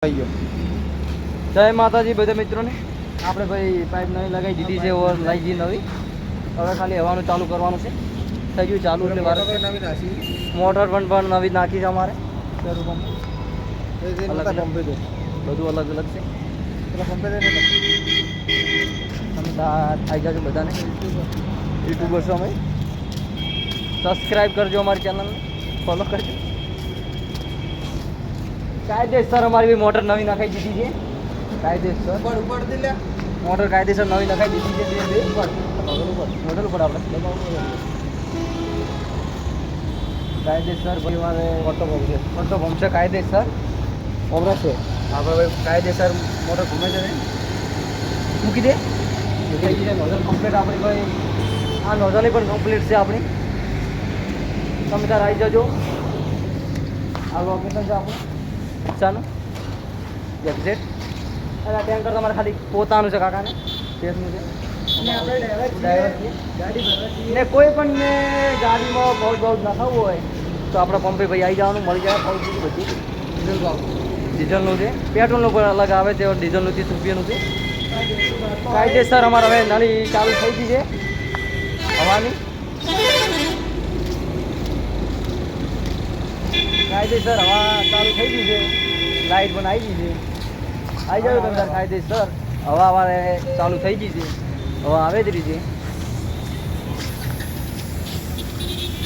જય માતાજી બધા મિત્રોને. આપણે ભાઈ પાઇપ નવી લગાવી દીધી છે ઓર લઈ ગઈ નવી. હવે ખાલી હવાનું ચાલુ કરવાનું છે. થઈ ગયું ચાલુ એટલે વાર મોટર પણ નવી નાખી છે અમારે. બધું અલગ અલગ છે. તમે આવી જાજો બધાને. યુટ્યુબર છો અમે. સબસ્ક્રાઈબ કરજો અમારી ચેનલને, ફોલો કરજો. કાયદેસર અમારી બી મોટર નવી નખાઈ દીધી છે. કાયદેસર મોટર કાયદેસર નવી નખાઈ દીધી છે. મોટર ઉપર આપણે કાયદેસર ભાઈ મારે ઓટો પંપ છે કાયદેસર ઓબરા છે. આપણે ભાઈ કાયદેસર મોટર ઘૂમે છે ને મૂકી દે. નોઝલ કમ્પ્લીટ આપણી ભાઈ આ નોઝલની પણ કમ્પ્લીટ છે આપણી. તમે તાર આવી જજો. આ લોકેશન છે આપણું રિક્ષાનું એક્ઝેક્ટ. અને આ ટેન્કર તમારે ખાલી પોતાનું છે કાકાને કેસનું છે. ડ્રાઈવર છીએ ને કોઈ પણ ને ગાડીમાં બહુ નખાવવું હોય તો આપણે પંપે ભાઈ આવી જવાનું મળી જાય. બહુ બધી ડીઝલનું છે. પેટ્રોલનું પણ અલગ આવે છે. ડીઝલનું 30 રૂપિયાનું છે. કાયદેસર અમારે હવે નળી ચાલુ થઈ ગઈ છે હવાની. કાયદેસર હવા ચાલુ થઈ ગઈ છે. લાઇટ પણ આવી ગઈ છે. આવી જાવ તમે કાયદેસર હવા અમારે ચાલુ થઈ ગઈ છે. હવા આવે જ રીતે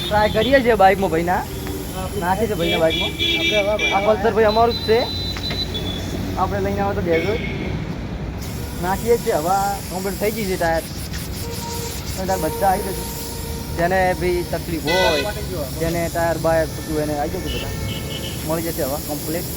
ટ્રાય કરીએ છીએ બાઇકમાં. ભાઈના નાખે છે ભાઈના બાઇકમાં. આ પલ્સર ભાઈ અમારું જ છે. આપણે લઈને આવે તો બેસો નાખીએ જ છીએ. હવા કમ્પ્લીટ થઈ ગઈ છે. ટાયર તાર બધા આવી જશે. જેને ભાઈ તકલીફ હોય, જેને ટાયર બાયર થતું એને આવી જશે. બધા મળી જશે હવા કમ્પ્લીટ.